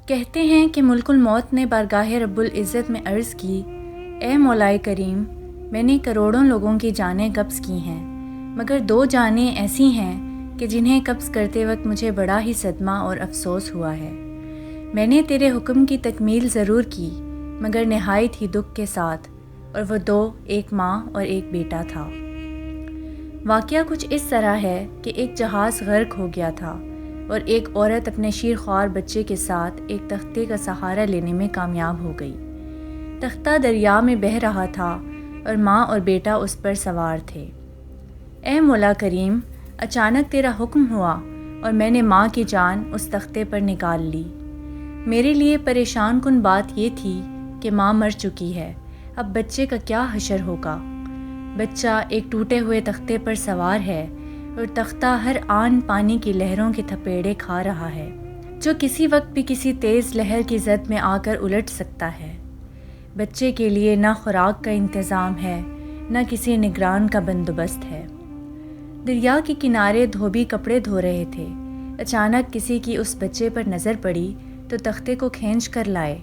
کہتے ہیں کہ ملک الموت نے بارگاہ رب العزت میں عرض کی، اے مولا کریم، میں نے کروڑوں لوگوں کی جانیں قبض کی ہیں، مگر 2 جانیں ایسی ہیں کہ جنہیں قبض کرتے وقت مجھے بڑا ہی صدمہ اور افسوس ہوا ہے۔ میں نے تیرے حکم کی تکمیل ضرور کی، مگر نہایت ہی دکھ کے ساتھ، اور وہ 2، ایک ماں اور ایک بیٹا تھا۔ واقعہ کچھ اس طرح ہے کہ ایک جہاز غرق ہو گیا تھا اور ایک عورت اپنے شیرخوار بچے کے ساتھ ایک تختے کا سہارا لینے میں کامیاب ہو گئی۔ تختہ دریا میں بہہ رہا تھا اور ماں اور بیٹا اس پر سوار تھے۔ اے مولا کریم، اچانک تیرا حکم ہوا اور میں نے ماں کی جان اس تختے پر نکال لی۔ میرے لیے پریشان کن بات یہ تھی کہ ماں مر چکی ہے، اب بچے کا کیا حشر ہوگا؟ بچہ ایک ٹوٹے ہوئے تختے پر سوار ہے اور تختہ ہر آن پانی کی لہروں کے تھپیڑے کھا رہا ہے، جو کسی وقت بھی کسی تیز لہر کی زد میں آ کر الٹ سکتا ہے۔ بچے کے لیے نہ خوراک کا انتظام ہے، نہ کسی نگران کا بندوبست ہے۔ دریا کے کنارے دھوبی کپڑے دھو رہے تھے۔ اچانک کسی کی اس بچے پر نظر پڑی تو تختے کو کھینچ کر لائے۔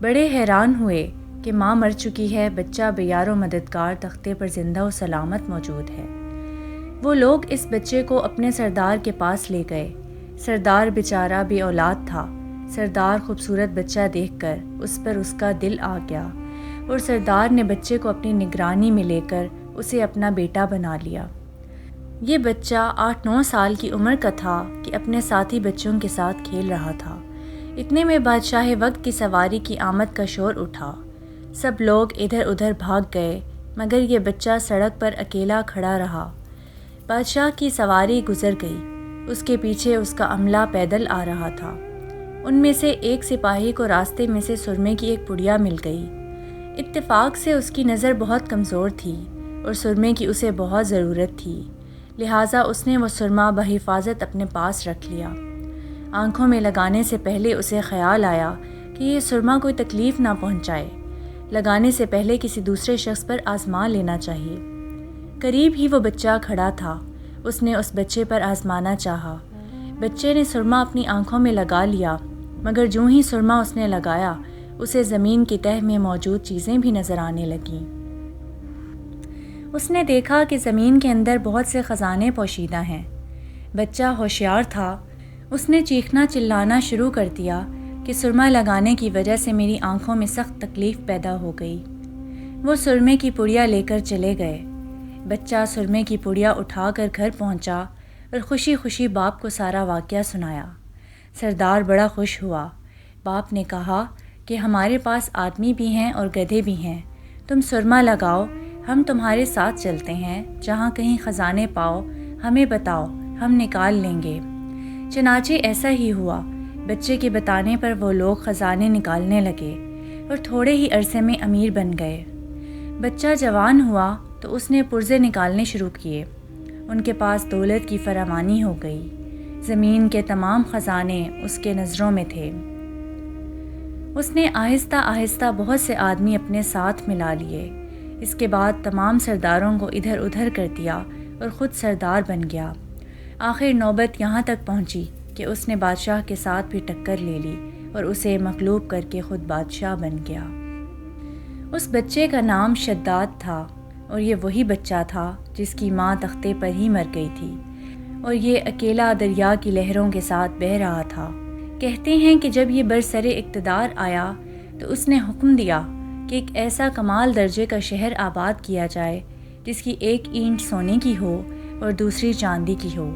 بڑے حیران ہوئے کہ ماں مر چکی ہے، بچہ بے یار و مددگار تختے پر زندہ و سلامت موجود ہے۔ وہ لوگ اس بچے کو اپنے سردار کے پاس لے گئے۔ سردار بیچارہ بے اولاد تھا۔ سردار خوبصورت بچہ دیکھ کر اس پر اس کا دل آ گیا اور سردار نے بچے کو اپنی نگرانی میں لے کر اسے اپنا بیٹا بنا لیا۔ یہ بچہ 8-9 سال کی عمر کا تھا کہ اپنے ساتھی بچوں کے ساتھ کھیل رہا تھا۔ اتنے میں بادشاہ وقت کی سواری کی آمد کا شور اٹھا۔ سب لوگ ادھر ادھر بھاگ گئے، مگر یہ بچہ سڑک پر اکیلا کھڑا رہا۔ بادشاہ کی سواری گزر گئی، اس کے پیچھے اس کا عملہ پیدل آ رہا تھا۔ ان میں سے ایک سپاہی کو راستے میں سے سرمے کی ایک پڑیا مل گئی۔ اتفاق سے اس کی نظر بہت کمزور تھی اور سرمے کی اسے بہت ضرورت تھی، لہٰذا اس نے وہ سرما بحفاظت اپنے پاس رکھ لیا۔ آنکھوں میں لگانے سے پہلے اسے خیال آیا کہ یہ سرما کوئی تکلیف نہ پہنچائے، لگانے سے پہلے کسی دوسرے شخص پر آزما لینا چاہیے۔ قریب ہی وہ بچہ کھڑا تھا، اس نے اس بچے پر آزمانا چاہا۔ بچے نے سرما اپنی آنکھوں میں لگا لیا، مگر جوں ہی سرما اس نے لگایا، اسے زمین کی تہہ میں موجود چیزیں بھی نظر آنے لگیں۔ اس نے دیکھا کہ زمین کے اندر بہت سے خزانے پوشیدہ ہیں۔ بچہ ہوشیار تھا، اس نے چیخنا چلانا شروع کر دیا کہ سرما لگانے کی وجہ سے میری آنکھوں میں سخت تکلیف پیدا ہو گئی۔ وہ سرمے کی پڑیا لے کر چلے گئے۔ بچہ سرمے کی پڑیا اٹھا کر گھر پہنچا اور خوشی خوشی باپ کو سارا واقعہ سنایا۔ سردار بڑا خوش ہوا۔ باپ نے کہا کہ ہمارے پاس آدمی بھی ہیں اور گدھے بھی ہیں، تم سرما لگاؤ، ہم تمہارے ساتھ چلتے ہیں، جہاں کہیں خزانے پاؤ ہمیں بتاؤ، ہم نکال لیں گے۔ چنانچہ ایسا ہی ہوا۔ بچے کے بتانے پر وہ لوگ خزانے نکالنے لگے اور تھوڑے ہی عرصے میں امیر بن گئے۔ بچہ جوان ہوا تو اس نے پرزے نکالنے شروع کیے۔ ان کے پاس دولت کی فراوانی ہو گئی۔ زمین کے تمام خزانے اس کے نظروں میں تھے۔ اس نے آہستہ آہستہ بہت سے آدمی اپنے ساتھ ملا لیے۔ اس کے بعد تمام سرداروں کو ادھر ادھر کر دیا اور خود سردار بن گیا۔ آخر نوبت یہاں تک پہنچی کہ اس نے بادشاہ کے ساتھ بھی ٹکر لے لی اور اسے مغلوب کر کے خود بادشاہ بن گیا۔ اس بچے کا نام شداد تھا اور یہ وہی بچہ تھا جس کی ماں تختے پر ہی مر گئی تھی اور یہ اکیلا دریا کی لہروں کے ساتھ بہہ رہا تھا۔ کہتے ہیں کہ جب یہ برسر اقتدار آیا تو اس نے حکم دیا کہ ایک ایسا کمال درجے کا شہر آباد کیا جائے جس کی ایک اینٹ سونے کی ہو اور دوسری چاندی کی ہو۔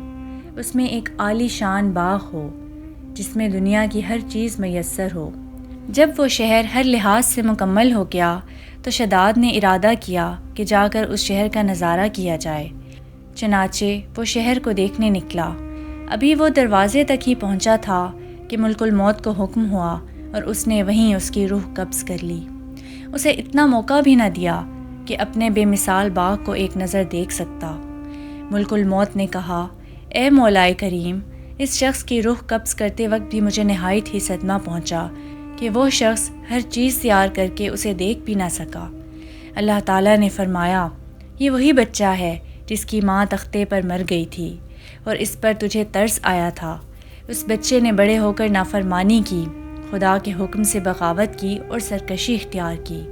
اس میں ایک عالی شان باغ ہو جس میں دنیا کی ہر چیز میسر ہو۔ جب وہ شہر ہر لحاظ سے مکمل ہو گیا تو شداد نے ارادہ کیا کہ جا کر اس شہر کا نظارہ کیا جائے۔ چنانچہ وہ شہر کو دیکھنے نکلا۔ ابھی وہ دروازے تک ہی پہنچا تھا کہ ملک الموت کو حکم ہوا اور اس نے وہیں اس کی روح قبض کر لی۔ اسے اتنا موقع بھی نہ دیا کہ اپنے بے مثال باغ کو ایک نظر دیکھ سکتا۔ ملک الموت نے کہا، اے مولا کریم، اس شخص کی روح قبض کرتے وقت بھی مجھے نہایت ہی صدمہ پہنچا کہ وہ شخص ہر چیز تیار کر کے اسے دیکھ بھی نہ سکا۔ اللہ تعالیٰ نے فرمایا، یہ وہی بچہ ہے جس کی ماں تختے پر مر گئی تھی اور اس پر تجھے ترس آیا تھا۔ اس بچے نے بڑے ہو کر نافرمانی کی، خدا کے حکم سے بغاوت کی اور سرکشی اختیار کی،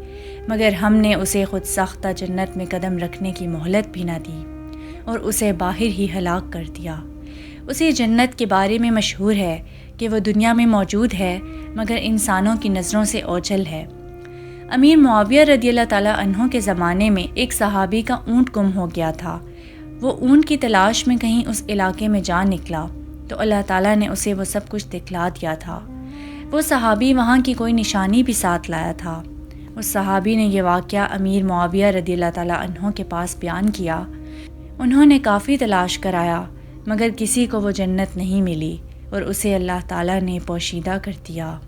مگر ہم نے اسے خود ساختہ جنت میں قدم رکھنے کی مہلت بھی نہ دی اور اسے باہر ہی ہلاک کر دیا۔ اسی جنت کے بارے میں مشہور ہے کہ وہ دنیا میں موجود ہے مگر انسانوں کی نظروں سے اوجھل ہے۔ امیر معاویہ رضی اللہ تعالیٰ عنہ کے زمانے میں ایک صحابی کا اونٹ گم ہو گیا تھا۔ وہ اونٹ کی تلاش میں کہیں اس علاقے میں جا نکلا تو اللہ تعالیٰ نے اسے وہ سب کچھ دکھلا دیا تھا۔ وہ صحابی وہاں کی کوئی نشانی بھی ساتھ لایا تھا۔ اس صحابی نے یہ واقعہ امیر معاویہ رضی اللہ تعالیٰ عنہ کے پاس بیان کیا۔ انہوں نے کافی تلاش کرایا مگر کسی کو وہ جنت نہیں ملی اور اسے اللہ تعالیٰ نے پوشیدہ کر دیا۔